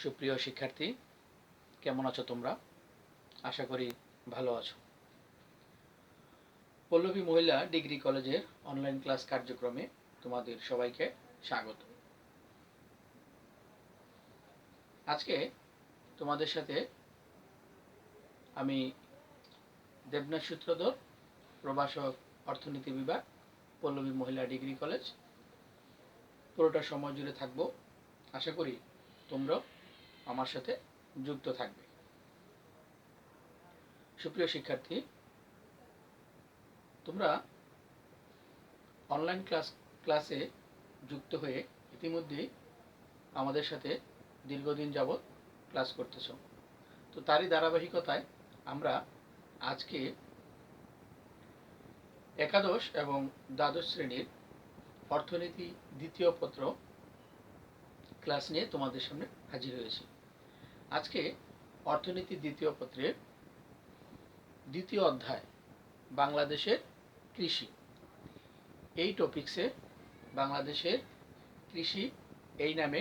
সুপ্রিয় শিক্ষার্থী, কেমন আছো তোমরা? আশা করি ভালো আছো। পল্লবী মহিলা ডিগ্রি কলেজের অনলাইন ক্লাস কার্যক্রমে তোমাদের সবাইকে স্বাগত। আজকে তোমাদের সাথে আমি দেবনাথ সূত্রধর, প্রভাষক, অর্থনীতি বিভাগ, পল্লবী মহিলা ডিগ্রি কলেজ, পুরোটা সময় জুড়ে থাকবো। আশা করি তোমরা আমার সাথে যুক্ত থাকবে। সুপ্রিয় শিক্ষার্থী, তোমরা অনলাইন ক্লাসে যুক্ত হয়ে ইতিমধ্যেই আমাদের সাথে দীর্ঘদিন যাবৎ ক্লাস করতেছ। তো তারই ধারাবাহিকতায় আমরা আজকে একাদশ এবং দ্বাদশ শ্রেণীর অর্থনীতি দ্বিতীয় পত্র ক্লাস নিয়ে তোমাদের সামনে হাজির হয়েছি। আজকে অর্থনীতি দ্বিতীয় পত্রের দ্বিতীয় অধ্যায় বাংলাদেশের কৃষি, এই টপিকসে বাংলাদেশের কৃষি এই নামে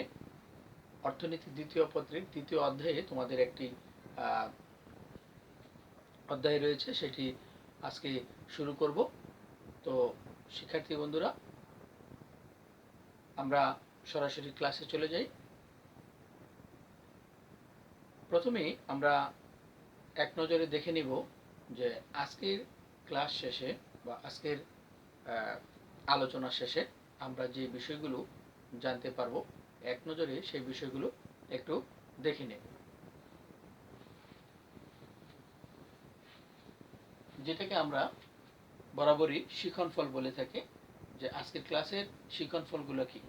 অর্থনীতি দ্বিতীয় পত্রের দ্বিতীয় অধ্যায়ে তোমাদের একটি অধ্যায় রয়েছে, সেটি আজকে শুরু করব। তো শিক্ষার্থী বন্ধুরা, আমরা সরাসরি ক্লাসে চলে যাই। প্রথমেই আমরা এক নজরে দেখে নিব যে আজকের ক্লাস শেষে বা আজকের আলোচনা শেষে আমরা যে বিষয়গুলো জানতে পারবো, এক নজরে সেই বিষয়গুলো একটু দেখে নেব। যেটাকে আমরা বরাবরই শিক্ষণফল বলে থাকি, যে আজকের ক্লাসের শিক্ষণফলগুলো কি।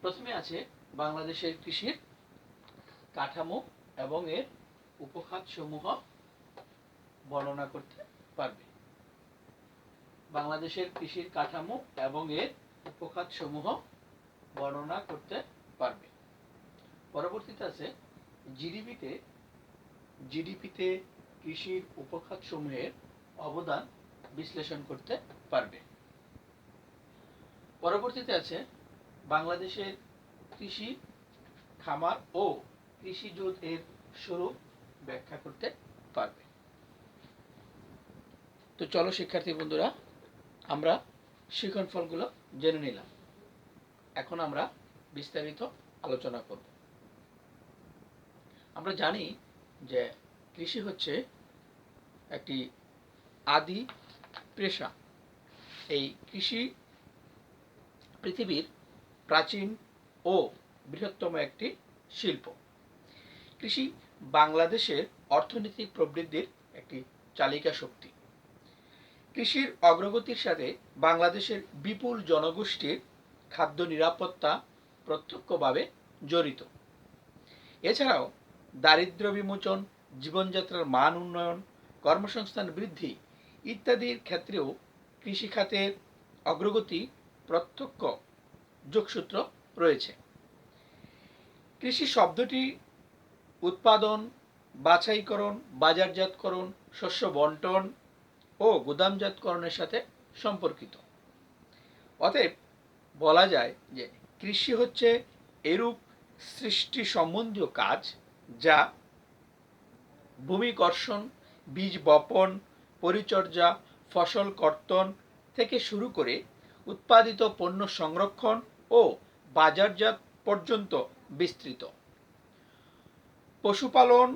প্রথমে আছে বাংলাদেশের কৃষির কাঠামো এবং এর উপখাত সমূহ বর্ণনা করতে পারবে। বাংলাদেশের কৃষির কাঠামো এবং এর উপখাত সমূহ বর্ণনা করতে পারবে। পরবর্তীতে আছে জিডিপিতে কৃষির উপখাত সমূহের অবদান বিশ্লেষণ করতে পারবে। পরবর্তীতে আছে বাংলাদেশের কৃষি খামার ও কৃষিজোত এর স্বরূপ ব্যাখ্যা করতে পারবে। তো চলো শিক্ষার্থী বন্ধুরা, আমরা শিক্ষণফলগুলো জেনে নিলাম। এখন আমরা বিস্তারিত আলোচনা করব। আমরা জানি যে কৃষি হচ্ছে একটি আদি পেশা। এই কৃষি পৃথিবীর প্রাচীন ও বৃহত্তম একটি শিল্প। কৃষি বাংলাদেশের অর্থনৈতিক প্রবৃদ্ধির একটি চালিকা শক্তি। কৃষির অগ্রগতির সাথে বাংলাদেশের বিপুল জনগোষ্ঠীর খাদ্য নিরাপত্তা প্রত্যক্ষভাবে জড়িত। এছাড়াও দারিদ্র্য বিমোচন, জীবনযাত্রার মান উন্নয়ন, কর্মসংস্থান বৃদ্ধি ইত্যাদির ক্ষেত্রেও কৃষি খাতের অগ্রগতি প্রত্যক্ষ যোগসূত্র রয়েছে। কৃষি শব্দটি উৎপাদন, বাছাইকরণ, বাজারজাতকরণ, শস্য বন্টন ও গুদামজাতকরণের সাথে সম্পর্কিত। অতএব বলা যায় যে কৃষি হচ্ছে এরূপ সৃষ্টি সম্বন্ধীয় কাজ যা ভূমি কর্ষণ, বীজ বপন, পরিচর্যা, ফসল কর্তন থেকে শুরু করে উৎপাদিত পণ্য সংরক্ষণ ও বাজারজাত পর্যন্ত বিস্তৃত। পশুপালন,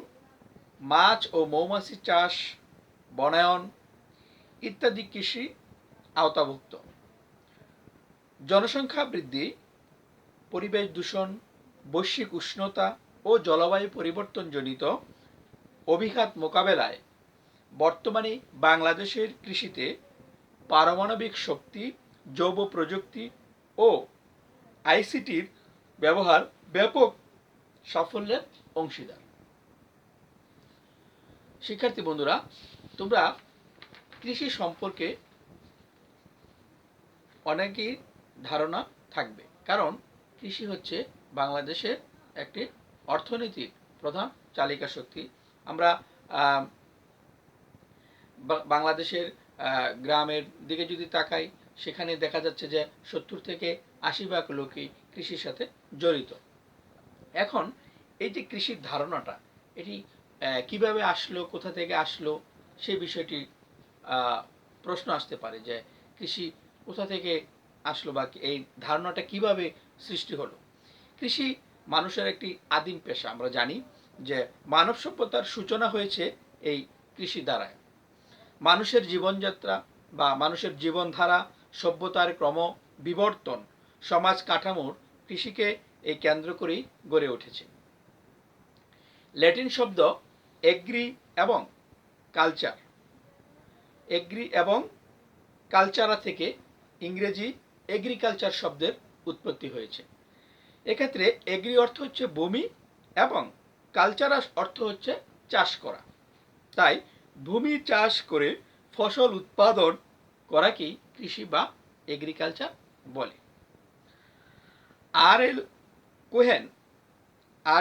মাছ ও মৌমাছি চাষ, বনায়ন ইত্যাদি কৃষি আওতাভুক্ত। জনসংখ্যা বৃদ্ধি, পরিবেশ দূষণ, বৈশ্বিক উষ্ণতা ও জলবায়ু পরিবর্তনজনিত অভিঘাত মোকাবেলায় বর্তমানে বাংলাদেশের কৃষিতে পারমাণবিক শক্তি, জৈব প্রযুক্তি ও আইসিটির ব্যবহার ব্যাপক সাফল্যের অংশীদার। শিক্ষার্থী বন্ধুরা, তোমরা কৃষি সম্পর্কে অনেকেই ধারণা থাকবে, কারণ কৃষি হচ্ছে বাংলাদেশের একটি অর্থনীতির প্রধান চালিকা শক্তি। আমরা বাংলাদেশের গ্রামের দিকে যদি তাকাই, সেখানে দেখা যাচ্ছে যে 70 থেকে 80% লোকই কৃষির সাথে জড়িত। এখন এই যে কৃষির ধারণাটা, এটি কিভাবে আসলো, কোথা থেকে আসলো, সেই বিষয়টি প্রশ্ন আসতে পারে যে কৃষি কোথা থেকে আসলো বা এই ধারণাটা কিভাবে সৃষ্টি হলো। কৃষি মানুষের একটি আদিম পেশা। আমরা জানি যে মানব সভ্যতার সূচনা হয়েছে এই কৃষি দ্বারায়। মানুষের জীবনযাত্রা বা মানুষের জীবনধারা, সভ্যতার ক্রম বিবর্তন, সমাজ কাঠামোর কৃষিকে এই কেন্দ্র করেই গড়ে উঠেছে। ল্যাটিন শব্দ এগ্রি এবং কালচার, এগ্রি এবং কালচারা থেকে ইংরেজি এগ্রিকালচার শব্দের উৎপত্তি হয়েছে। এক্ষেত্রে এগ্রি অর্থ হচ্ছে ভূমি এবং কালচারাস অর্থ হচ্ছে চাষ করা। তাই ভূমি চাষ করে ফসল উৎপাদন করাকেই কৃষি বা এগ্রিকালচার বলে। আর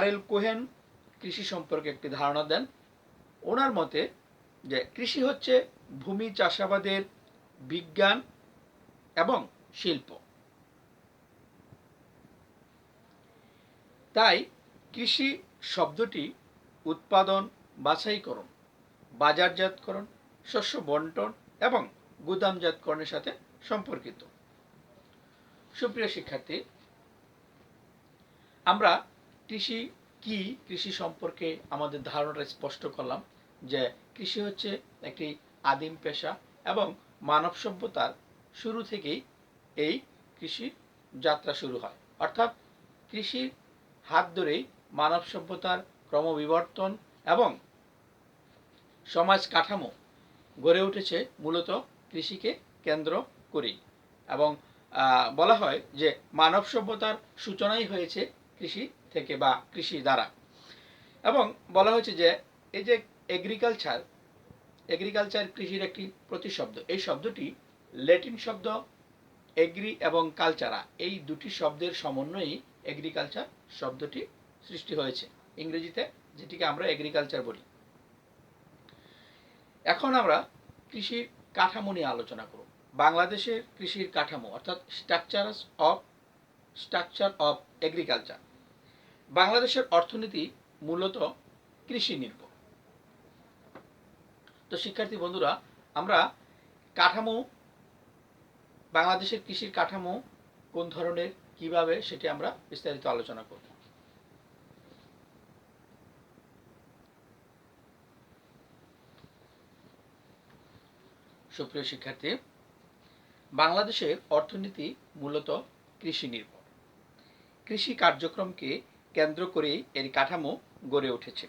এল কোহেন কৃষি সম্পর্কে একটি ধারণা দেন। ওনার মতে যে কৃষি হচ্ছে ভূমি চাষাবাদের বিজ্ঞান এবং শিল্প। তাই কৃষি শব্দটি উৎপাদন, বাছাইকরণ, বাজারজাতকরণ, শস্য বন্টন এবং গুদামজাতকরণের সাথে সম্পর্কিত। সুপ্রিয় শিক্ষার্থী, আমরা কৃষি কি, কৃষি সম্পর্কে আমাদের ধারণাটা স্পষ্ট করলাম যে কৃষি হচ্ছে একটি আদিম পেশা এবং মানব সভ্যতার শুরু থেকেই এই কৃষির যাত্রা শুরু হয়। অর্থাৎ কৃষির হাত ধরেই মানব সভ্যতার ক্রমবিবর্তন এবং সমাজ কাঠামো গড়ে উঠেছে মূলত কৃষিকে কেন্দ্র করেই। এবং বলা হয় যে মানব সভ্যতার সূচনাই হয়েছে কৃষি থেকে বা কৃষি দ্বারা। এবং বলা হয়েছে যে এই যে এগ্রিকালচার কৃষির একটি প্রতিশব্দ। এই শব্দটি ল্যাটিন শব্দ এগ্রি এবং কালচারা, এই দুটি শব্দের সমন্বয়েই এগ্রিকালচার শব্দটি সৃষ্টি হয়েছে, ইংরেজিতে যেটিকে আমরা এগ্রিকালচার বলি। এখন আমরা কৃষির কাঠামো নিয়ে আলোচনা করব। বাংলাদেশের কৃষির কাঠামো অর্থাৎ স্ট্রাকচার অফ এগ্রিকালচার। বাংলাদেশের অর্থনীতি মূলত কৃষি নির্ভর। তো শিক্ষার্থী বন্ধুরা, আমরা কাঠামো, বাংলাদেশের কৃষির কাঠামো কোন ধরনের, কিভাবে, সেটি আমরা বিস্তারিত আলোচনা করব। সুপ্রিয় শিক্ষার্থী, বাংলাদেশের অর্থনীতি মূলত কৃষি নির্ভর। কৃষি কার্যক্রমকে কেন্দ্র করেই এর কাঠামো গড়ে উঠেছে।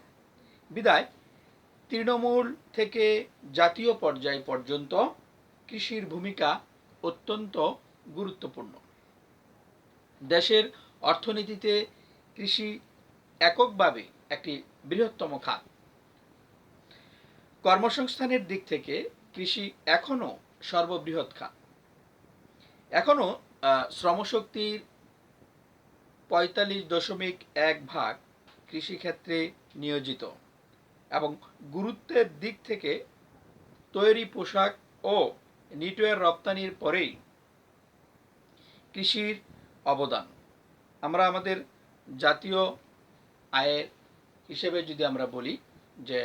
বিধায় তৃণমূল থেকে জাতীয় পর্যায় পর্যন্ত কৃষির ভূমিকা অত্যন্ত গুরুত্বপূর্ণ। দেশের অর্থনীতিতে কৃষি এককভাবে একটি বৃহত্তম খাত। কর্মসংস্থানের দিক থেকে কৃষি এখনও সর্ববৃহৎ খাত। এখনও শ্রমশক্তির ৪৫.১ কৃষিক্ষেত্রে নিয়োজিত এবং গুরুত্বের দিক থেকে তৈরি পোশাক ও নিটওয়্যার রপ্তানির পরেই কৃষির অবদান। আমরা আমাদের জাতীয় আয়ের হিসেবে যদি আমরা বলি যে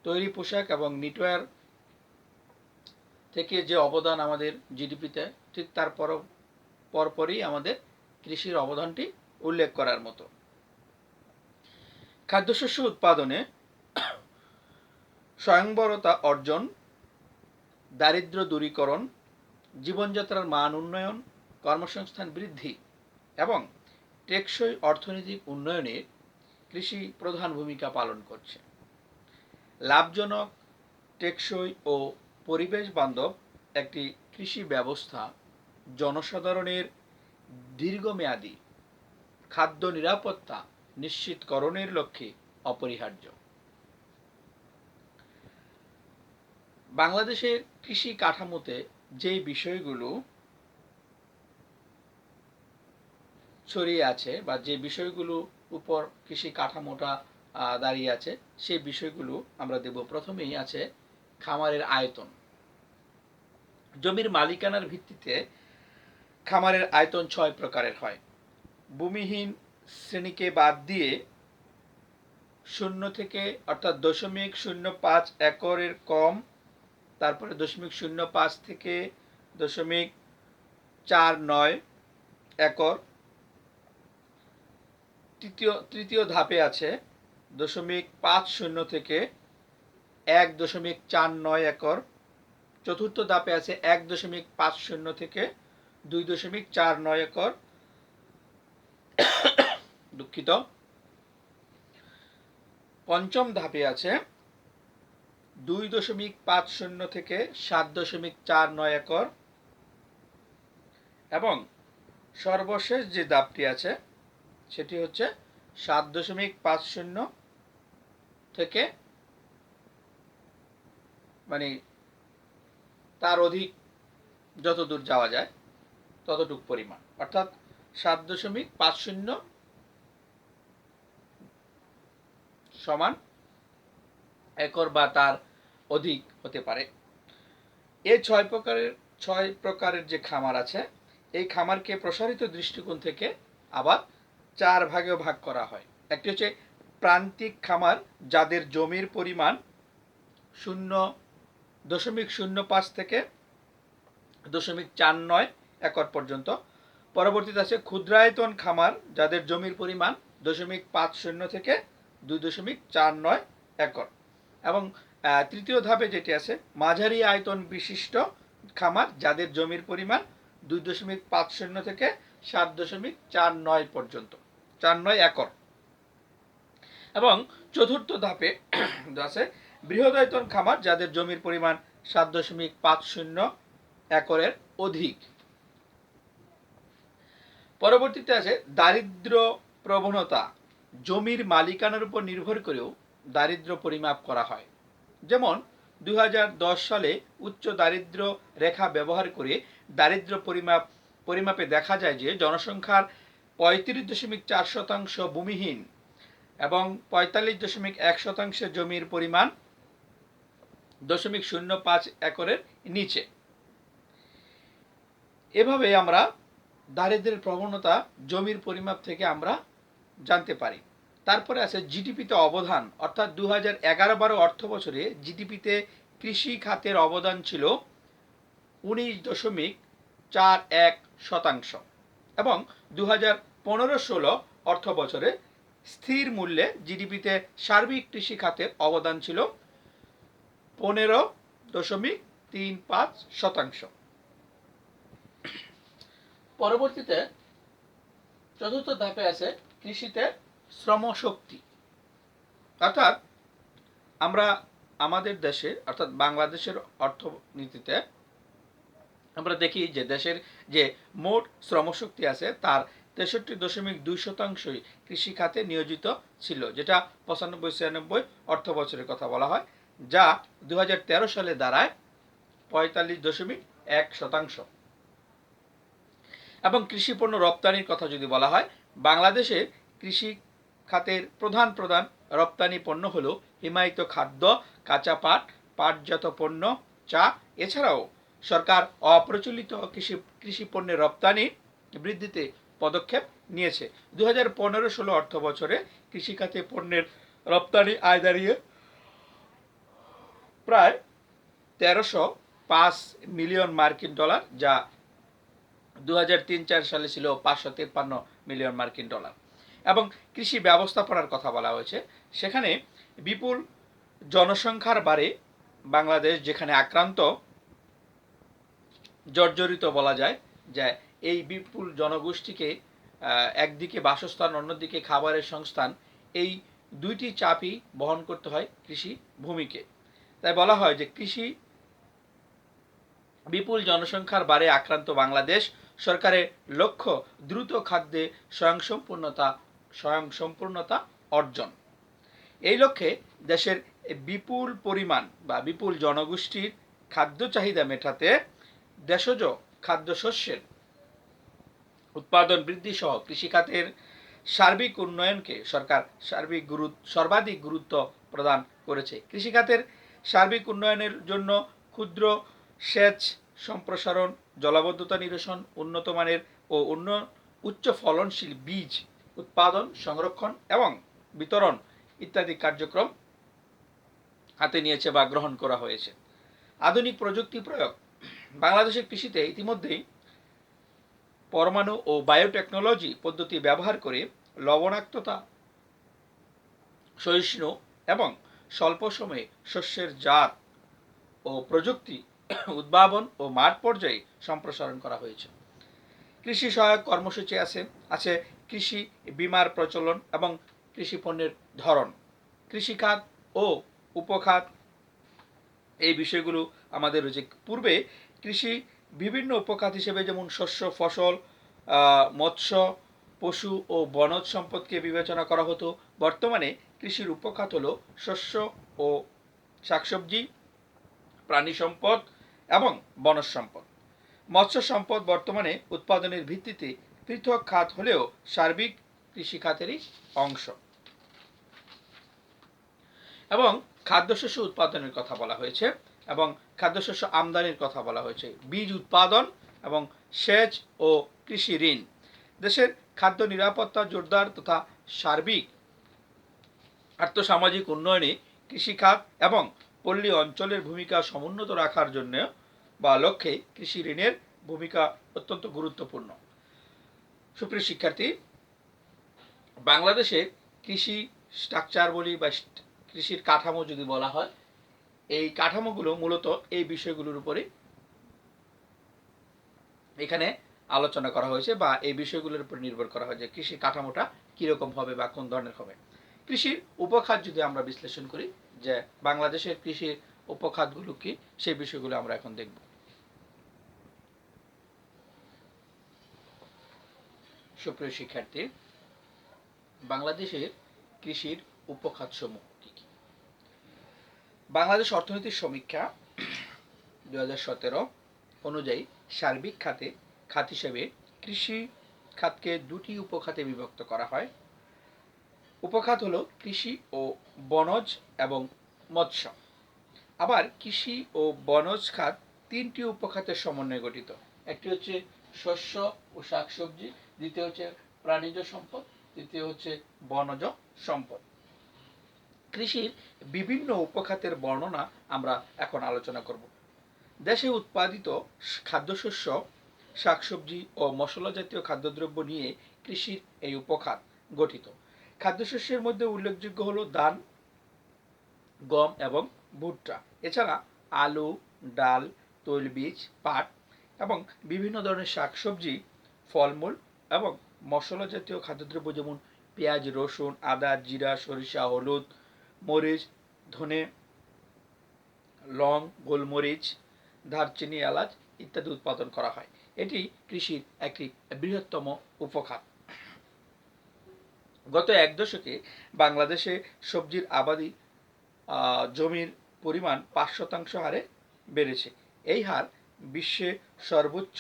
তৈরি পোশাক এবং নিটওয়্যার থেকে যে অবদান আমাদের জিডিপিতে, ঠিক তার পরপরই আমাদের কৃষির অবদানটি উল্লেখ করার মতো। খাদ্যশস্য উৎপাদনে স্বয়ংবরতা অর্জন, দারিদ্র্য দূরীকরণ, জীবনযাত্রার মান উন্নয়ন, কর্মসংস্থান বৃদ্ধি এবং টেকসই অর্থনৈতিক উন্নয়নে কৃষি প্রধান ভূমিকা পালন করছে। লাভজনক, টেকসই ও পরিবেশ বান্ধব একটি কৃষি ব্যবস্থা জনসাধারণের দীর্ঘমেয়াদী খাদ্য নিরাপত্তা নিশ্চিতকরণের লক্ষ্যে অপরিহার্য। বাংলাদেশের কৃষি কাঠামোতে যে বিষয়গুলো ছড়িয়ে আছে বা যে বিষয়গুলো উপর কৃষি কাঠামোটা দাঁড়িয়ে আছে, সেই বিষয়গুলো আমরা দেব। প্রথমেই আছে খামারের আয়তন। জমির মালিকানার ভিত্তিতে খামারের আয়তন 6 প্রকারের হয়। ভূমিহীন শ্রেণীকে বাদ দিয়ে শূন্য থেকে অর্থাৎ 0.05 একরের কম, তারপরে 0.05 থেকে 0.49 একর। তৃতীয় ধাপে আছে 0.50 থেকে 1.49 একর। চতুর্থ ধাপে আছে 1.50 থেকে 2.49 একর। দুঃখিত। পঞ্চম ধাপে আছে 2.50 থেকে 7.49 একর। এবং সর্বশেষ যে ধাপটি আছে সেটি হচ্ছে 7.50 থেকে মানে তার অধিক যতদূর যাওয়া যায় ততটুক পরিমাণ, অর্থাৎ 7.50 সমান একর বা তার অধিক হতে পারে। এই 6 প্রকারের যে খামার আছে, এই খামারকে প্রসারিত দৃষ্টিকোণ থেকে আবার 4 ভাগে ভাগ করা হয়। একটি হচ্ছে প্রান্তিক খামার, যাদের জমির পরিমাণ 0.05 থেকে 0.49 একর পর্যন্ত। পরবর্তীতে আছে ক্ষুদ্রায়তন খামার, যাদের জমির পরিমাণ 0.50 থেকে 2.49 একর। এবং তৃতীয় ধাপে যেটি আছে মাঝারি আয়তন বিশিষ্ট খামার, যাদের জমির পরিমাণ 2.50 থেকে 7.49 পর্যন্ত, 49 একর। এবং চতুর্থ ধাপে আছে বৃহদায়তন খামার, যাদের জমির পরিমাণ 7.50 একরের অধিক। পরবর্তীতে আছে দারিদ্র প্রবণতা। জমির মালিকানার উপর নির্ভর করেও দারিদ্র পরিমাপ করা হয়। যেমন 2010 সালে উচ্চ দারিদ্র রেখা ব্যবহার করে দারিদ্র পরিমাপে দেখা যায় যে জনসংখ্যার 35.4% ভূমিহীন এবং 45.1% জমির পরিমাণ 0.05 একরের নিচে। এভাবে আমরা দারিদ্র্যের প্রবণতা জমির পরিমাপ থেকে আমরা জানতে পারি। তারপরে আছে জিডিপিতে অবদান, অর্থাৎ 2011-12 অর্থ বছরে জিডিপিতে কৃষি খাতের অবদান ছিল 19.41%। এবং 2015-16 অর্থ বছরে স্থির মূল্যে জিডিপিতে সার্বিক কৃষি খাতের অবদান ছিল 15.35%। পরবর্তীতে চতুর্থ ধাপে আছে কৃষিতে শ্রমশক্তি। অর্থাৎ আমরা আমাদের দেশে অর্থাৎ বাংলাদেশের অর্থনীতিতে আমরা দেখি যে দেশের যে মোট শ্রমশক্তি আছে তার 63.2% কৃষি খাতে নিয়োজিত ছিল, যেটা 95-96 অর্থ বছরের কথা বলা হয়, যা 2013 সালে দাঁড়ায় 45.1%। এবং কৃষি পণ্য রপ্তানির কথা যদি বলা হয়, বাংলাদেশে কৃষি খাতের প্রধান রপ্তানি পণ্য হলো হিমায়িত খাদ্য, কাঁচা পাট, পাটজাত পণ্য, চা। এছাড়াও সরকার অপ্রচলিত কৃষি পণ্যের রপ্তানি বৃদ্ধিতে পদক্ষেপ নিয়েছে। 2015-16 অর্থ বছরে কৃষি খাতে পণ্যের রপ্তানি আয় দাঁড়িয়ে প্রায় 1305 মিলিয়ন মার্কিন ডলার, যা 2003-04 সালে ছিল 553 মিলিয়ন মার্কিন ডলার। এবং কৃষি ব্যবস্থাপনার কথা বলা হয়েছে, সেখানে বিপুল জনসংখ্যার বাড়ে বাংলাদেশ যেখানে আক্রান্ত, জর্জরিত বলা যায়, যে এই বিপুল জনগোষ্ঠীকে একদিকে বাসস্থান, অন্যদিকে খাবারের সংস্থান, এই দুইটি চাপই বহন করতে হয় কৃষি ভূমিকে। তাই বলা হয় যে কৃষি বিপুল জনসংখ্যার বারে আক্রান্ত বাংলাদেশ সরকারের লক্ষ্য দ্রুত খাদ্যে স্বয়ংসম্পূর্ণতা অর্জন। এই লক্ষ্যে দেশের বিপুল পরিমাণ বা বিপুল জনগোষ্ঠীর খাদ্য চাহিদা মেটাতে দেশজ খাদ্যশস্যের উৎপাদন বৃদ্ধি সহ কৃষিখাতের সার্বিক উন্নয়নকে সরকার সর্বাধিক গুরুত্ব প্রদান করেছে। কৃষিখাতের সার্বিক উন্নয়নের জন্য ক্ষুদ্র সেচ সম্প্রসারণ, জলাবদ্ধতা নিরসন, উন্নত মানের ও উচ্চ ফলনশীল বীজ উৎপাদন, সংরক্ষণ এবং বিতরণ ইত্যাদি কার্যক্রম হাতে নিয়েছে বা গ্রহণ করা হয়েছে। আধুনিক প্রযুক্তি প্রয়োগ। বাংলাদেশের কৃষিতে ইতিমধ্যেই পরমাণু ও বায়োটেকনোলজি পদ্ধতি ব্যবহার করে লবণাক্ততা সহিষ্ণু এবং স্বল্প সময়ে শস্যের জাত ও প্রযুক্তি উদ্ভাবন ও মাঠ পর্যায়ে সম্প্রসারণ করা হয়েছে। কৃষি সহায়ক কর্মসূচি আছে কৃষি বীমার প্রচলন এবং কৃষি পণ্যের ধরন, কৃষিখাত ও উপখাত, এই বিষয়গুলো আমাদের রয়েছে। পূর্বে কৃষি বিভিন্ন উপখাত হিসেবে যেমন শস্য, ফসল, মৎস্য, পশু ও বনজ সম্পদকে বিবেচনা করা হতো। বর্তমানে কৃষির উপখাত হলো শস্য ও শাকসবজি, প্রাণী সম্পদ এবং বনজ সম্পদ। মৎস্য সম্পদ বর্তমানে উৎপাদনের ভিত্তিতে পৃথক খাত হলেও সার্বিক কৃষি খাতেরই অংশ। এবং খাদ্যশস্য উৎপাদনের কথা বলা হয়েছে এবং খাদ্যশস্য আমদানির কথা বলা হয়েছে। বীজ উৎপাদন এবং সেচ ও কৃষি ঋণ। দেশের খাদ্য নিরাপত্তা জোরদার তথা সার্বিক আর্থসামাজিক উন্নয়নে কৃষিখাত এবং পল্লী অঞ্চলের ভূমিকা সমুন্নত রাখার জন্য বা লক্ষ্যে কৃষি ঋণের ভূমিকা অত্যন্ত গুরুত্বপূর্ণ। সুপ্রিয় শিক্ষার্থী, বাংলাদেশে কৃষি স্ট্রাকচার বলি বা কৃষির কাঠামো যদি বলা হয়, এই কাঠামোগুলো মূলত এই বিষয়গুলোর উপরে এখানে আলোচনা করা হয়েছে বা এই বিষয়গুলোর উপর নির্ভর করা হয় যে কৃষির কাঠামোটা কিরকম হবে বা কোন ধরনের হবে। কৃষির উপখাত যদি আমরা বিশ্লেষণ করি যে বাংলাদেশের কৃষির উপখাতগুলো কি, সেই বিষয়গুলো আমরা এখন দেখব। সুপ্রিয় শিক্ষার্থী, বাংলাদেশের কৃষির উপখাত সমূহ কি কি? বাংলাদেশ অর্থনীতির সমীক্ষা 2017 অনুযায়ী সার্বিক খাত হিসেবে কৃষি খাতকে দুটি উপখাতে বিভক্ত করা হয়। উপখাত হলো কৃষি ও বনজ এবং মৎস্য। আবার কৃষি ও বনজ খাত তিনটি উপখাতের সমন্বয়ে গঠিত। একটি হচ্ছে শস্য ও শাকসবজি, দ্বিতীয় হচ্ছে প্রাণীজ সম্পদ, তৃতীয় হচ্ছে বনজ সম্পদ। কৃষির বিভিন্ন উপখাতের বর্ণনা আমরা এখন আলোচনা করব। দেশে উৎপাদিত খাদ্যশস্য, শাকসবজি ও মশলা জাতীয় খাদ্যদ্রব্য নিয়ে কৃষির এই উপখাত গঠিত। খাদ্যশস্যের মধ্যে উল্লেখযোগ্য হলো ধান, গম এবং ভুট্টা। এছাড়া আলু, ডাল, তৈলবীজ, পাট এবং বিভিন্ন ধরনের শাকসবজি, ফলমূল এবং মশলা জাতীয় খাদ্যদ্রব্য যেমন পেঁয়াজ, রসুন, আদা, জিরা, সরিষা, হলুদ, মরিচ, ধনে, লং, গোলমরিচ, দারচিনি, এলাচ ইত্যাদি উৎপাদন করা হয়। এটি কৃষির একটি বৃহত্তম উপখাত। গত এক দশকে বাংলাদেশে সবজির আবাদি জমির পরিমাণ 5% হারে বেড়েছে। এই হার বিশ্বে সর্বোচ্চ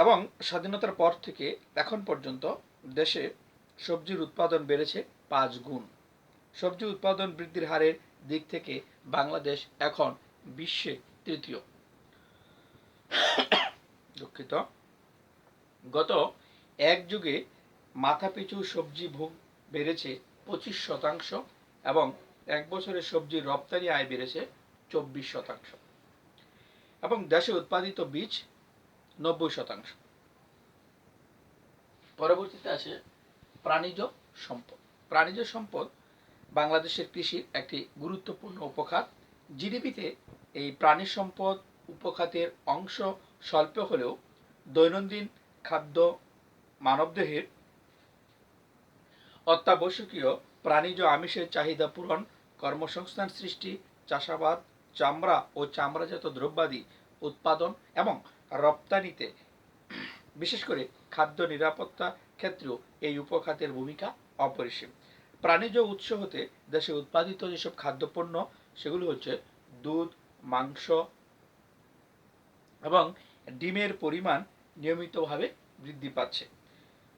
এবং স্বাধীনতার পর থেকে এখন পর্যন্ত দেশে সবজির উৎপাদন বেড়েছে 5 গুণ। সবজি উৎপাদন বৃদ্ধির হারের দিক থেকে বাংলাদেশ এখন বিশ্বে তৃতীয়। দুঃখিত। গত এক যুগে মাথাপিছু সবজি ভোগ বেড়েছে 25% এবং এক বছরে সবজির রপ্তানি আয় বেড়েছে 24% এবং দেশে উৎপাদিত বীজ 90%। পরবর্তীতে আসে প্রাণীজ সম্পদ। প্রাণীজ সম্পদ বাংলাদেশের কৃষির একটি গুরুত্বপূর্ণ উপখাত। জিডিপিতে এই প্রাণী সম্পদ উপখাতের অংশ স্বল্প হলেও দৈনন্দিন খাদ্য, মানবদেহের অত্যাবশ্যকীয় প্রাণীজ আমিষের চাহিদা পূরণ, কর্মসংস্থান সৃষ্টি, চাষাবাদ, চামড়া ও চামড়াজাত দ্রব্যাদি উৎপাদন এবং রপ্তানিতে, বিশেষ করে খাদ্য নিরাপত্তা ক্ষেত্রেও এই উপখাতের ভূমিকা অপরিসীম। প্রাণীজ উৎস হতে দেশে উৎপাদিত যেসব খাদ্যপণ্য সেগুলো হচ্ছে দুধ, মাংস এবং ডিমের পরিমাণ নিয়মিতভাবে বৃদ্ধি পাচ্ছে।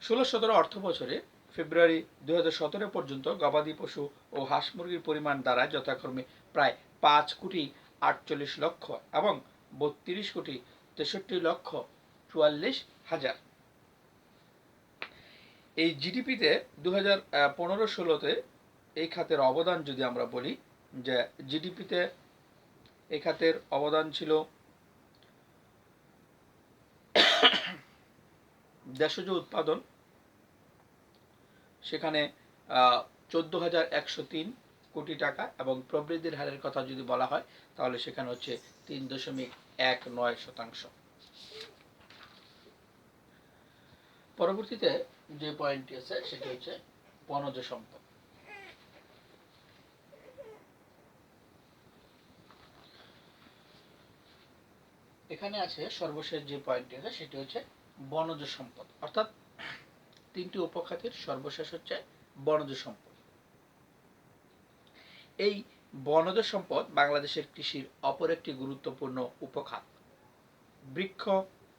16-17 অর্থ বছরে ফেব্রুয়ারি 2017 পর্যন্ত গবাদি পশু ও হাঁস মুরগির পরিমাণ দাঁড়ায় যথাক্রমে প্রায় 5,48,00,000 এবং 32,63,44,000। এই জিডিপিতে 2015-16-তে এই খাতের অবদান যদি আমরা বলি যে জিডিপিতে এই খাতের অবদান ছিল দেশজ উৎপাদন সেখানে 14,103 কোটি টাকা এবং প্রবৃদ্ধির হারের কথা যদি বলা হয় তাহলে সেখানে হচ্ছে 3.19%। পরবর্তীতে যে পয়েন্টটি আছে সেটা হচ্ছে বনজ সম্পদ। এখানে আছে সর্বশেষ যে পয়েন্টটি আছে সেটি হচ্ছে বনজ সম্পদ, অর্থাৎ তিনটি উপখাতের সর্বশেষ হচ্ছে বনজ সম্পদ। এই বনজ সম্পদ বাংলাদেশের কৃষির অপর একটি গুরুত্বপূর্ণ উপখাত। বৃক্ষ,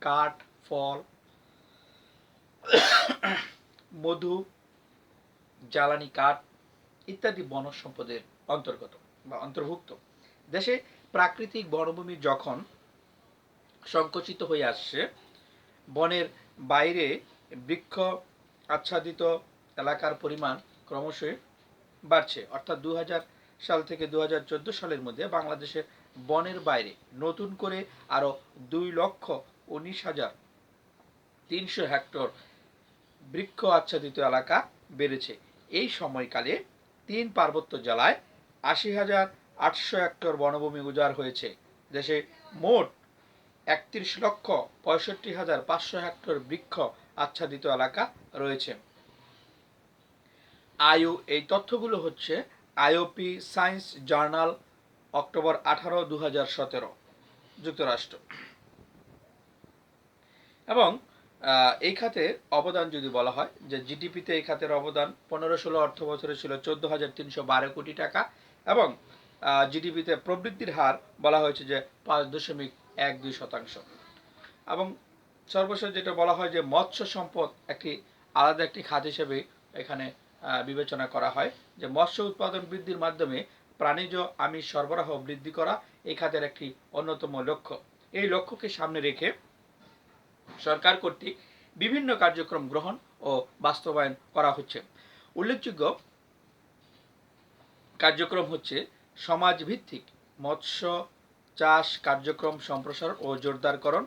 কাঠ, ফল, মধু, জ্বালানি কাঠ ইত্যাদি বনজ সম্পদের অন্তর্গত বা অন্তর্ভুক্ত। দেশে প্রাকৃতিক বনভূমি যখন সংকুচিত হয়ে আসছে, বনের বাইরে বৃক্ষ আচ্ছাদিত এলাকার পরিমাণ ক্রমশই বাড়ছে। অর্থাৎ 2000 সাল থেকে 2014 সালের মধ্যে বাংলাদেশের বনের বাইরে নতুন করে আরো 2,19,300 হেক্টর বৃক্ষ আচ্ছাদিত এলাকা বেড়েছে। এই সময়কালে 3 পার্বত্য জেলায় 80,800 হেক্টর বনভূমি উজাড় হয়েছে। দেশে মোট 31,65,500 হেক্টর বৃক্ষ আচ্ছাদিত এলাকা রয়েছে। এই তথ্যগুলো হচ্ছে আইওপি সায়েন্স জার্নাল, অক্টোবর 18, 2017, যুক্তরাষ্ট্র। এবং এই খাতের অবদান যদি বলা হয় যে জিডিপিতে এই খাতের অবদান 15-16 অর্থ বছরে ছিল 14,312 কোটি টাকা এবং জিডিপিতে প্রবৃদ্ধির হার বলা হয়েছে যে 5.12%। এবং সর্বশেষ যেটা বলা হয় যে মৎস্য সম্পদ একটি আলাদা একটি খাত হিসেবে এখানে বিবেচনা করা হয়, যে মৎস্য উৎপাদন বৃদ্ধির মাধ্যমে প্রাণীজ আমিষ সরবরাহ বৃদ্ধি করা এই খাতের একটি অন্যতম লক্ষ্য। এই লক্ষ্যকে সামনে রেখে সরকার কর্তৃক বিভিন্ন কার্যক্রম গ্রহণ ও বাস্তবায়ন করা হচ্ছে। উল্লেখযোগ্য কার্যক্রম হচ্ছে সমাজভিত্তিক মৎস্য চাষ কার্যক্রম সম্প্রসারণ ও জোরদারকরণ,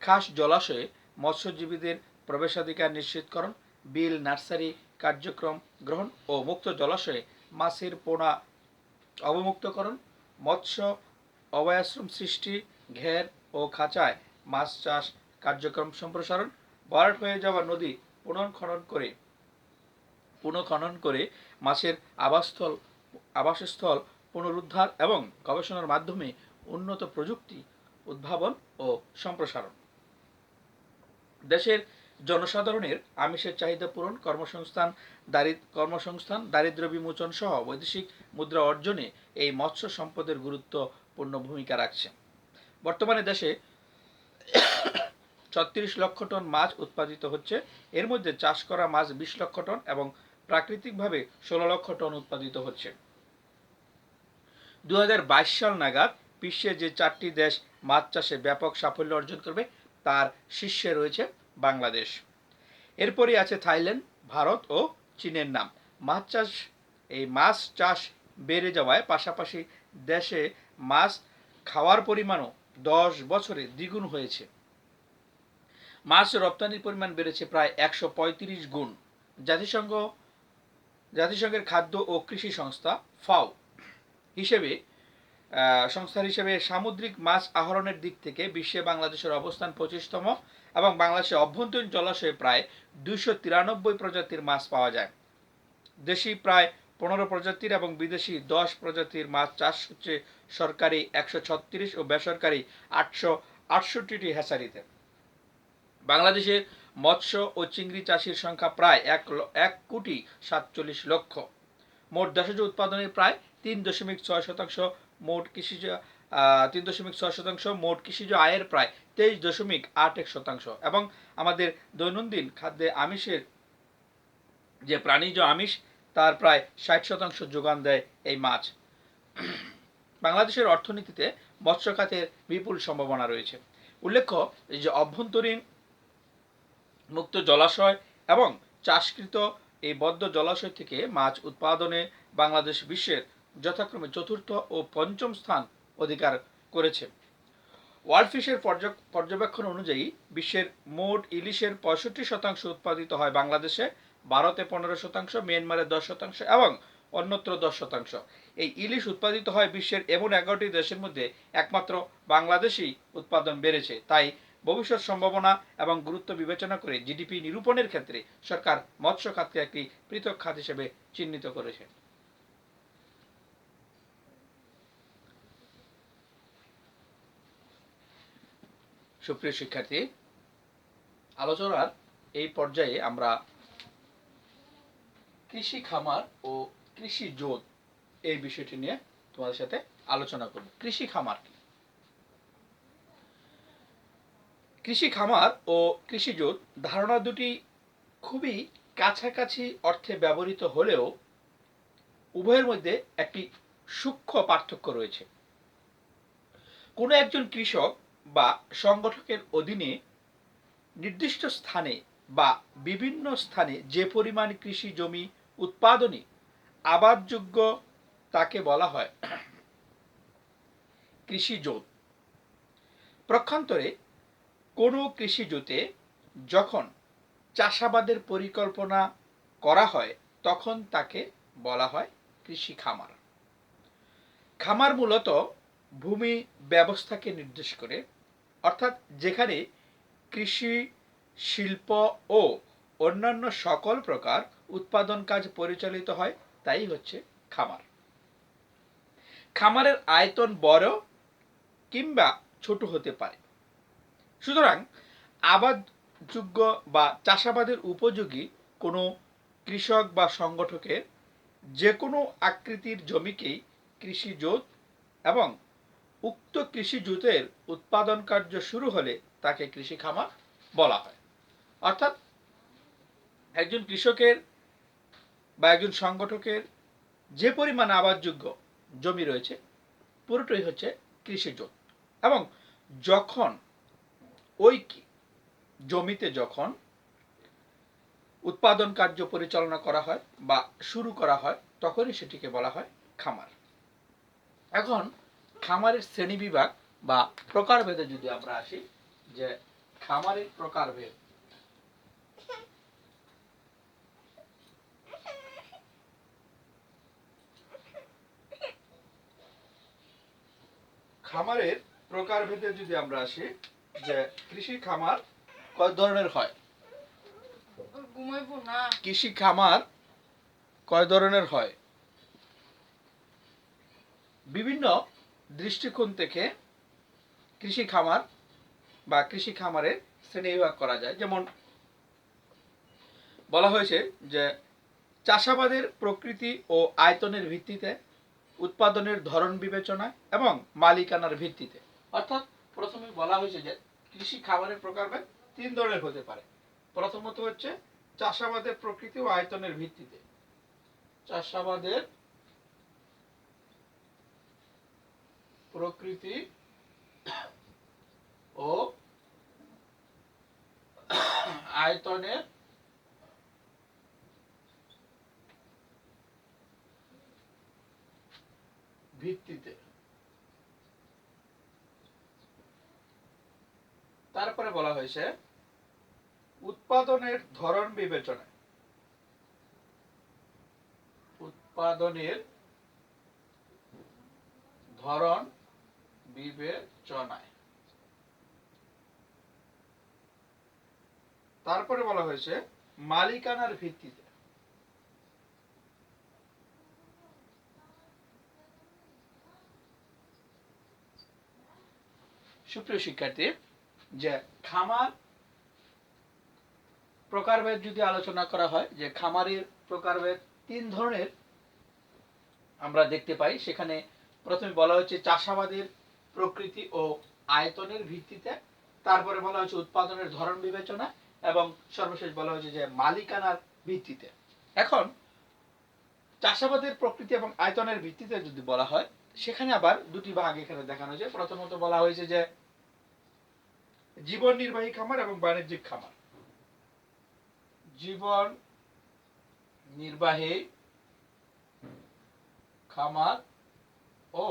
খাস জলাশয়ে মৎস্যজীবীদের প্রবেশাধিকার নিশ্চিতকরণ, বিল নার্সারি কার্যক্রম গ্রহণ ও মুক্ত জলাশয়ে মাছের পোনা অবমুক্তকরণ, মৎস্য অভয়াশ্রম সৃষ্টি, ঘের ও খাঁচায় মাছ চাষ কার্যক্রম সম্প্রসারণ, ভরাট হয়ে যাওয়া নদী পুনঃখনন করে মাছের আবাসস্থল পুনরুদ্ধার এবং গবেষণার মাধ্যমে উন্নত প্রযুক্তি উদ্ভাবন ও সম্প্রসারণ। দেশের জনসাধারণের আমিষের চাহিদা পূরণ, কর্মসংস্থান, দারিদ্র্য বিমোচন সহ বৈদেশিক মুদ্রা অর্জনে এই মৎস্য সম্পদের গুরুত্বপূর্ণ ভূমিকা রাখছে। বর্তমানে দেশে 36 লক্ষ টন মাছ উৎপাদিত হচ্ছে। এর মধ্যে চাষ করা মাছ 20 লক্ষ টন এবং প্রাকৃতিকভাবে 16 লক্ষ টন উৎপাদিত হচ্ছে। 2022 সাল নাগাদ বিশ্বে যে 4টি দেশ মাছ চাষে ব্যাপক সাফল্য অর্জন করবে তার শীর্ষে রয়েছে বাংলাদেশ। এরপরই আছে থাইল্যান্ড, ভারত ও চীনের নাম। মাছ চাষ বেড়ে যাওয়ায় পাশাপাশি দেশে মাছ খাওয়ার পরিমাণও 10 বছরে দ্বিগুণ হয়েছে। মাছ রপ্তানির পরিমাণ বেড়েছে প্রায় 135 গুণ। জাতিসংঘের খাদ্য ও কৃষি সংস্থা ফাও সংস্থার হিসেবে সামুদ্রিক মাছ আহরণের দিক থেকে বিশ্বে বাংলাদেশের অবস্থান 25তম এবং বাংলাদেশের অভ্যন্তরীণ জলাশয়ে প্রায় 293 প্রজাতির মাছ পাওয়া যায়। দেশি প্রায় 15 প্রজাতির এবং বিদেশি 10 প্রজাতির মাছ চাষ হচ্ছে সরকারি 136 ও বেসরকারি 868টি হ্যাচারিতে। বাংলাদেশের মৎস্য ও চিংড়ি চাষির সংখ্যা প্রায় 1,47,00,000। মোট দেশজ উৎপাদনের প্রায় 3.6%, মোট কৃষিজ আয়ের প্রায় 23.81%। এবং আমাদের দৈনন্দিন খাদ্যে আমিষের যে প্রাণীজ আমিষ তার প্রায় 60% যোগান দেয় এই মাছ। বাংলাদেশের অর্থনীতিতে মৎস্য খাতের বিপুল সম্ভাবনা রয়েছে। উল্লেখ্য যে অভ্যন্তরীণ মুক্ত জলাশয় এবং চাষকৃত এই বদ্ধ জলাশয় থেকে মাছ উৎপাদনে বাংলাদেশ বিশ্বের যথাক্রমে চতুর্থ ও পঞ্চম স্থান অধিকার করেছে। ওয়ার্ল্ড ফিশের পর্যবেক্ষণ অনুযায়ী বিশ্বের মোট ইলিশের 65% উৎপাদিত হয় বাংলাদেশে, ভারতে 15%, মিয়ানমারে 10% এবং অন্যত্র 10%। এই ইলিশ উৎপাদিত হয় বিশ্বের এমন 11টি দেশের মধ্যে একমাত্র বাংলাদেশেই উৎপাদন বেড়েছে। তাই ভবিষ্যৎ সম্ভাবনা এবং গুরুত্ব বিবেচনা করে জিডিপি নিরূপণের ক্ষেত্রে সরকার মৎস্য খাতকে একটি পৃথক খাত হিসেবে চিহ্নিত করেছে। সুপ্রিয় শিক্ষার্থী, আলোচনার এই পর্যায়ে আমরা কৃষি খামার ও কৃষি জোট এই বিষয়টি নিয়ে তোমাদের সাথে আলোচনা করব। কৃষি খামার কি? কৃষি খামার ও কৃষি জোট ধারণা দুটি খুবই কাছাকাছি অর্থে ব্যবহৃত হলেও উভয়ের মধ্যে একটি সূক্ষ্ম পার্থক্য রয়েছে। কোনো একজন কৃষক বা সংগঠকের অধীনে নির্দিষ্ট স্থানে বা বিভিন্ন স্থানে যে পরিমাণ কৃষি জমি উৎপাদনে আবাদযোগ্য তাকে বলা হয় কৃষি জোট। পক্ষান্তরে কোনো কৃষি জোটে যখন চাষাবাদের পরিকল্পনা করা হয় তখন তাকে বলা হয় কৃষি খামার। খামার মূলত ভূমি ব্যবস্থাকে নির্দেশ করে, অর্থাৎ যেখানে কৃষি, শিল্প ও অন্যান্য সকল প্রকার উৎপাদন কাজ পরিচালিত হয়, তাই হচ্ছে খামার। খামারের আয়তন বড় কিংবা ছোট হতে পারে। সুতরাং আবাদযোগ্য বা চাষাবাদের উপযোগী কোনো কৃষক বা সংগঠকের যে কোনো আকৃতির জমিকেই কৃষি জোট এবং উক্ত কৃষি জোটের উৎপাদন কার্য শুরু হলে তাকে কৃষি খামার বলা হয়। অর্থাৎ একজন কৃষকের বা একজন সংগঠকের যে পরিমাণ আবাদযোগ্য জমি রয়েছে পুরোটাই হচ্ছে কৃষি জোট। এবং যখন ওই জমিতে যখন উৎপাদন কার্য পরিচালনা করা হয় বা শুরু করা হয় তখনই সেটিকে বলা হয় খামার। এখন খামারের শ্রেণীবিভাগ বা প্রকারভেদে যদি আমরা আসি, যে খামারের প্রকারভেদ। খামারের প্রকারভেদে যদি আমরা আসি, যে কৃষি খামার কয় ধরনের হয়? কৃষি খামার কয় ধরনের হয়? বিভিন্ন দৃষ্টিকোণ থেকে কৃষি খামার বা কৃষি খামারের শ্রেণীবিভাগ করা যায়। যেমন বলা হয়েছে যে চাষাবাদের প্রকৃতি ও আয়তনের ভিত্তিতে, উৎপাদনের ধরন বিবেচনা এবং মালিকানার ভিত্তিতে। অর্থাৎ প্রথমে বলা হয়েছে যে কৃষি খামারের প্রকারভেদ 3 ধরনের হতে পারে। প্রথমত হচ্ছে চাষাবাদের প্রকৃতি ও আয়তনের ভিত্তিতে। চাষাবাদের প্রকৃতি ও আয়তনের ভিত্তিতে। তারপরে বলা হয়েছে উৎপাদনের ধরন বিবেচনায়। উৎপাদনের ধরন বিবেচনায়। তারপরে বলা হয়েছে মালিকানার ভিত্তিতে। সুপ্রিয় শিক্ষার্থী, যে খামার প্রকারভেদ যদি আলোচনা করা হয়, যে খামারের প্রকারভেদ 3 ধরনের আমরা দেখতে পাই। সেখানে প্রথমে বলা হচ্ছে চাষাবাদের প্রকৃতি ও আয়তনের ভিত্তিতে, তারপরে বলা হচ্ছে উৎপাদনের ধরন বিবেচনা এবং সর্বশেষ বলা হচ্ছে যে মালিকানার ভিত্তিতে। এখন চাষাবাদের প্রকৃতি এবং আয়তনের ভিত্তিতে যদি বলা হয়, সেখানে আবার দুটি ভাগ এখানে দেখানো হয়েছে। প্রথমত বলা হয়েছে যে জীবন নির্বাহী খামার এবং বাণিজ্যিক খামার। জীবন নির্বাহী খামার ও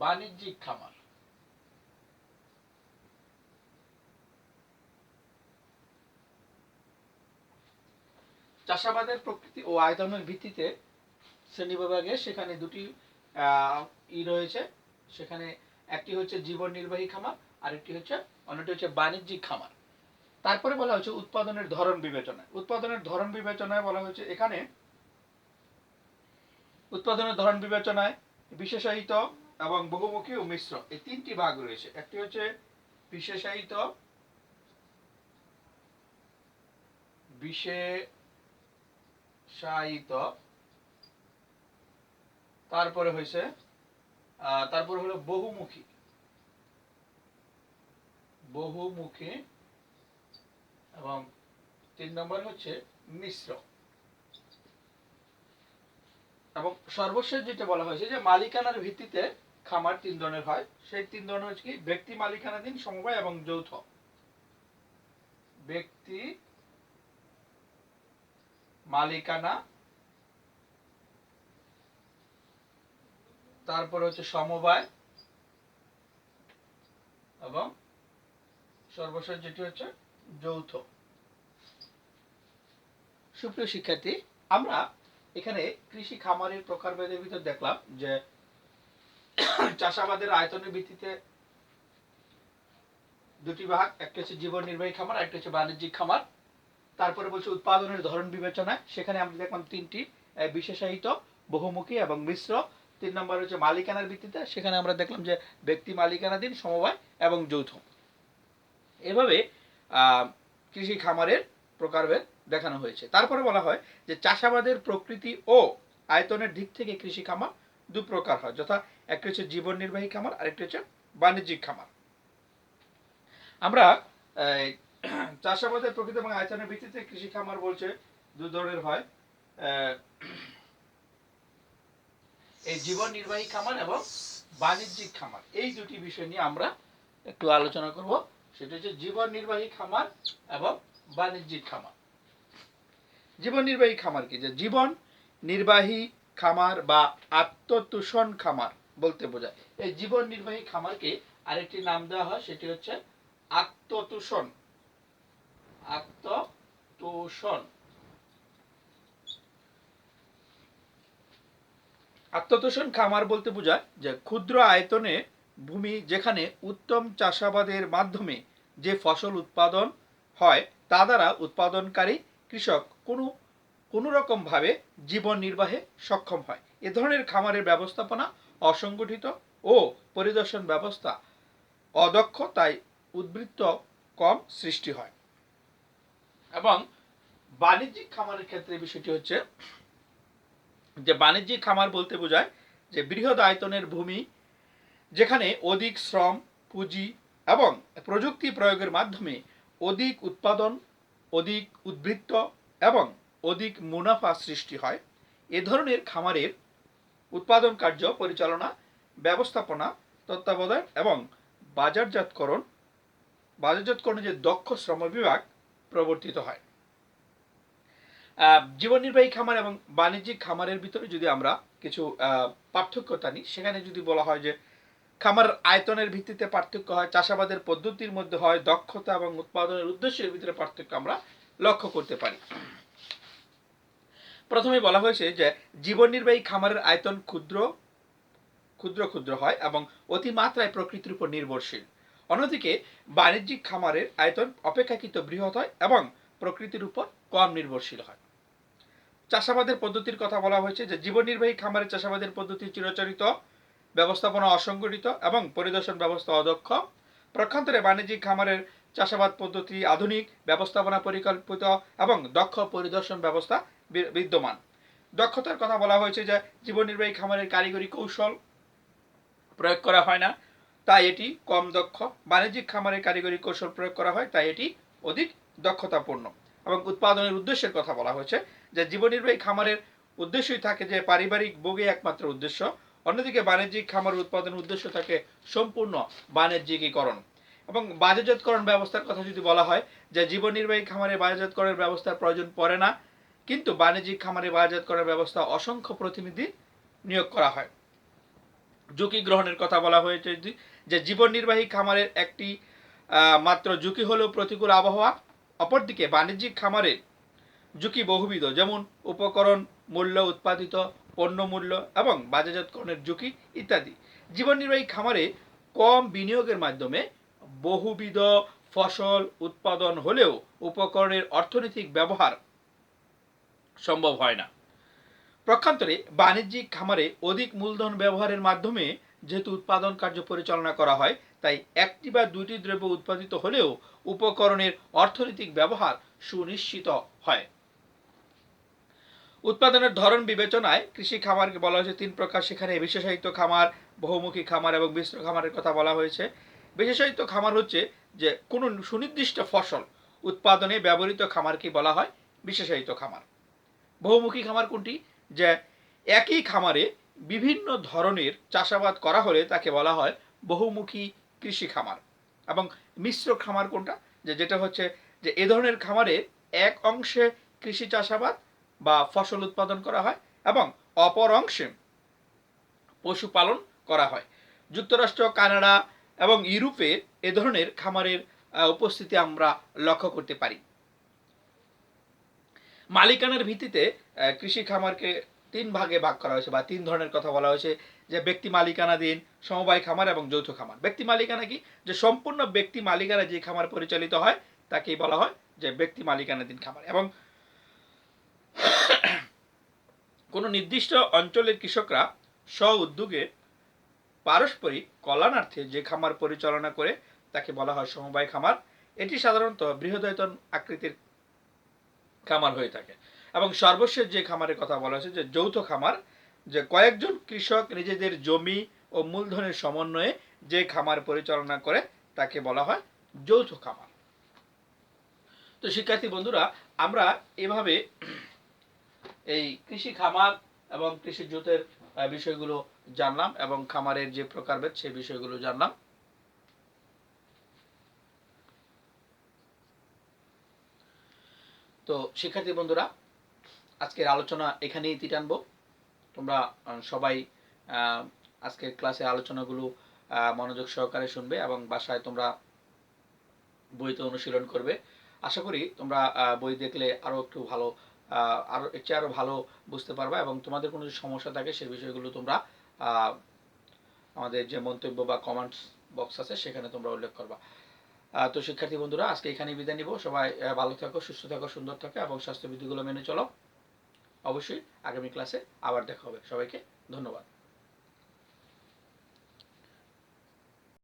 বাণিজ্যিক খামার। চাষাবাদের প্রকৃতি ও আয়তনের ভিত্তিতে শ্রেণীবিভাগে সেখানে দুটি রয়েছে। সেখানে একটি হচ্ছে জীবন নির্বাহী খামার, আরেকটি হচ্ছে অন্যটি হচ্ছে বাণিজ্যিক খামার। তারপরে বলা হচ্ছে উৎপাদনের ধরন বিবেচনায়। উৎপাদনের ধরন বিবেচনায় বলা হচ্ছে এখানে উৎপাদনের ধরন বিবেচনায় বিশেষায়িত এবং বহুমুখী ও মিশ্র এই তিনটি ভাগ রয়েছে। একটি হচ্ছে বিশেষায়িত, তারপরে হলো বহুমুখী এবং 3 নম্বর হচ্ছে মিশ্র। এবং সর্বশেষ যেটা বলা হয়েছে যে মালিকানার ভিত্তিতে খামার 3 ধরনের হয়। সেই 3 ধরনের হচ্ছে কি ব্যক্তি মালিকানাধীন, সমবায় এবং যৌথ। ব্যক্তি মালিকানা, তারপর হচ্ছে সমবায় এবং সর্বশেষ যেটি হচ্ছে যৌথ। সুপ্রিয় শিক্ষার্থী, আমরা এখানে কৃষি খামারের প্রকারভেদের ভিতর দেখলাম যে চাষাবাদের আয়তনের ভিত্তিতে দুটি ভাগ, একটা হচ্ছে জীবন নির্বাহী খামার, একটা হচ্ছে বাণিজ্যিক খামার। তারপরে বলছে উৎপাদনের ধরন বিবেচনায় সেখানে আমরা দেখলাম তিনটি, বিশেষায়িত, বহুমুখী এবং মিশ্র। 3 নম্বর হচ্ছে মালিকানার ভিত্তিতে, সেখানে আমরা দেখলাম যে ব্যক্তি মালিকানাধীন, সমবায় এবং যৌথ। এভাবে কৃষি খামারের প্রকারভেদ দেখানো হয়েছে। তারপরে বলা হয় যে চাষাবাদের প্রকৃতি ও আয়তনের দিক থেকে কৃষি খামার দু প্রকার হয়, যথা একটি হচ্ছে জীবন নির্বাহী খামার, আরেকটি হচ্ছে বাণিজ্যিক খামার। আমরা চাষাবাদের প্রকৃতি এবং আয়তনের ভিত্তিতে কৃষি খামার বলছে দু ধরনের হয়, এই জীবন নির্বাহী খামার এবং বাণিজ্যিক খামার। এই দুটি বিষয় নিয়ে আমরা একটু আলোচনা করব। সেটা হচ্ছে জীবন নির্বাহী খামার এবং বাণিজ্যিক খামার। জীবন নির্বাহী খামার কি? যে জীবন নির্বাহী খামার বা আত্মতোষণ খামার বলতে বোঝায়। এই জীবন নির্বাহী খামারকে আরেকটি নাম দেওয়া হয়, সেটি হচ্ছে আত্মতোষণ। আত্মতোষণ খামার বলতে বোঝায় যে ক্ষুদ্র আয়তনে ভূমি যেখানে উত্তম চাষাবাদের মাধ্যমে যে ফসল উৎপাদন হয় তা দ্বারা উৎপাদনকারী কৃষক কোনো রকম ভাবে জীবন নির্বাহে সক্ষম হয়। এ ধরনের খামারের ব্যবস্থাপনা অসংগঠিত ও পরিদর্শন ব্যবস্থা অদক্ষ, তাই উদ্বৃত্ত কম সৃষ্টি হয়। এবং বাণিজ্যিক খামারের ক্ষেত্রে বিষয়টি হচ্ছে যে বাণিজ্যিক খামার বলতে বোঝায় যে বৃহৎ আয়তনের ভূমি যেখানে অধিক শ্রম, পুঁজি এবং প্রযুক্তি প্রয়োগের মাধ্যমে অধিক উৎপাদন, অধিক উদ্বৃত্ত এবং অধিক মুনাফা সৃষ্টি হয়। এ ধরনের খামারের উৎপাদন কার্য পরিচালনা, ব্যবস্থাপনা, তত্ত্বাবধান এবং বাজারজাতকরণে দক্ষ শ্রম বিভাগ প্রবর্তিত হয়। জীবন নির্বাহী খামার এবং বাণিজ্যিক খামারের ভিতরে যদি আমরা কিছু পার্থক্য টানি, সেখানে যদি বলা হয় যে খামার আয়তনের ভিত্তিতে পার্থক্য হয়, চাষাবাদের পদ্ধতির মধ্যে হয়, দক্ষতা এবং উৎপাদনের উদ্দেশ্যের ভিতরে পার্থক্য আমরা লক্ষ্য করতে পারি। প্রথমে বলা হয়েছে যে জীবন নির্বাহী খামারের আয়তন ক্ষুদ্র ক্ষুদ্র হয় এবং অতিমাত্রায় প্রকৃতির উপর নির্ভরশীল। অন্যদিকে বাণিজ্যিক খামারের আয়তন অপেক্ষাকৃত বৃহৎ হয় এবং প্রকৃতির উপর কম নির্ভরশীল হয়। চাষাবাদের পদ্ধতির কথা বলা হয়েছে যে জীবন নির্বাহী খামারের চাষাবাদের পদ্ধতি চিরাচরিত, ব্যবস্থাপনা অসংগঠিত এবং পরিদর্শন ব্যবস্থা অদক্ষ। পক্ষান্তরে বাণিজ্যিক খামারের চাষাবাদ পদ্ধতি আধুনিক, ব্যবস্থাপনা পরিকল্পিত এবং দক্ষ পরিদর্শন ব্যবস্থা বিদ্যমান। দক্ষতার কথা বলা হয়েছে যে জীবন নির্বাহী খামারের কারিগরি কৌশল প্রয়োগ করা হয় না, তাই এটি কম দক্ষ। বাণিজ্যিক খামারে কারিগরি কৌশল প্রয়োগ করা হয়, তাই এটি অধিক দক্ষতাপূর্ণ। এবং উৎপাদনের উদ্দেশ্যের কথা বলা হয়েছে যে জীবন নির্বাহী খামারের উদ্দেশ্যই থাকে যে পারিবারিক ভোগই একমাত্র উদ্দেশ্য, অন্যদিকে বাণিজ্যিক খামার উৎপাদনের উদ্দেশ্য থাকে সম্পূর্ণ বাণিজ্যিকীকরণ। এবং বাজারজাতকরণ ব্যবস্থার কথা যদি বলা হয় যে জীবন নির্বাহী খামারে বাজারজাতকরণের ব্যবস্থার প্রয়োজন পড়ে না, কিন্তু বাণিজ্যিক খামারে বাজারজাতকরণের ব্যবস্থা অসংখ্য প্রতিনিধি নিয়োগ করা হয়। ঝুঁকি গ্রহণের কথা বলা হয়েছে যে জীবন নির্বাহী খামারের একটি মাত্র ঝুঁকি হলো প্রতিকূল আবহাওয়া। অপরদিকে বাণিজ্যিক খামারের ঝুঁকি বহুবিধ, যেমন উপকরণ মূল্য, উৎপাদিত পণ্য মূল্য এবং বাজারজাতকরণের ঝুঁকি ইত্যাদি। জীবন নির্বাহী খামারে কম বিনিয়োগের মাধ্যমে বহুবিধ ফসল উৎপাদন হলেও উপকরণের অর্থনৈতিক ব্যবহার সম্ভব হয় না। পক্ষান্তরে বাণিজ্যিক খামারে অধিক মূলধন ব্যবহারের মাধ্যমে যেহেতু উৎপাদন কার্য পরিচালনা করা হয়, তাই একটি বা দুইটি দ্রব্য উৎপাদিত হলেও উপকরণের অর্থনৈতিক ব্যবহার সুনিশ্চিত হয়। উৎপাদনের ধরন বিবেচনায় কৃষি খামারকে বলা হয়েছে তিন প্রকার। সেখানে বিশেষায়িত খামার, বহুমুখী খামার এবং মিশ্র খামারের কথা বলা হয়েছে। বিশেষায়িত খামার হচ্ছে যে কোনো সুনির্দিষ্ট ফসল উৎপাদনে ব্যবহৃত খামারকে বলা হয় বিশেষায়িত খামার। বহুমুখী খামার কোনটি? যে একই খামারে বিভিন্ন ধরনের চাষাবাদ করা হলে তাকে বলা হয় বহুমুখী কৃষি খামার। এবং মিশ্র খামার কোনটা? যেটা হচ্ছে যে এ ধরনের খামারে এক অংশে কৃষি চাষাবাদ বা ফসল উৎপাদন করা হয় এবং অপর অংশে পশুপালন করা হয়। যুক্তরাষ্ট্র, কানাডা এবং ইউরোপে এ ধরনের খামারের উপস্থিতি আমরা লক্ষ্য করতে পারি। মালিকানার ভিত্তিতে কৃষি খামারকে তিন ভাগে ভাগ করা হয়েছে বা তিন ধরনের কথা বলা হয়েছে, যে ব্যক্তি মালিকানাধীন, সমবায় খামার এবং যৌথ খামার। ব্যক্তি মালিকানা কি? যে সম্পূর্ণ ব্যক্তি মালিকানা যে খামার পরিচালিত হয় তাকেই বলা হয় যে ব্যক্তি মালিকানাধীন খামার। এবং কোনো নির্দিষ্ট অঞ্চলের কৃষকরা স্ব উদ্যোগে পারস্পরিক কল্যাণার্থে যে খামার পরিচালনা করে তাকে বলা হয় সমবায় খামার। এটি সাধারণত বৃহদায়তন আকৃতির খামার হয়ে থাকে। এবং সর্বশেষ যে খামারের কথা বলা হয়েছে যে যৌথ খামার, যে কয়েকজন কৃষক নিজেদের জমি ও মূলধনের সমন্বয়ে যে খামার পরিচালনা করে তাকে বলা হয় যৌথ খামার। তো শিক্ষার্থী বন্ধুরা, আমরা এভাবে এই কৃষি খামার এবং কৃষি জোতের বিষয়গুলো জানলাম এবং খামারের যে প্রকারভেদ সেই বিষয়গুলো জানলাম। তো শিক্ষার্থী বন্ধুরা, আজকের আলোচনা এখানেই ইতি টানবো। তোমরা সবাই আজকের ক্লাসের আলোচনাগুলো মনোযোগ সহকারে শুনবে এবং বাসায় তোমরা বইতে অনুশীলন করবে। আশা করি তোমরা বই দেখলে আরও একটু ভালো, আরও এর চেয়ে আরও ভালো বুঝতে পারবা এবং তোমাদের কোনো যদি সমস্যা থাকে সেই বিষয়গুলো তোমরা আমাদের যে মন্তব্য বা কমেন্টস বক্স আছে সেখানে তোমরা উল্লেখ করবা। তো শিক্ষার্থী বন্ধুরা, আজকে এখানেই বিদায় নিব। সবাই ভালো থাকো, সুস্থ থাকো, সুন্দর থাকো এবং স্বাস্থ্যবিধিগুলো মেনে চলো। অবশ্যই আগামী ক্লাসে আবার দেখা হবে। সবাইকে ধন্যবাদ।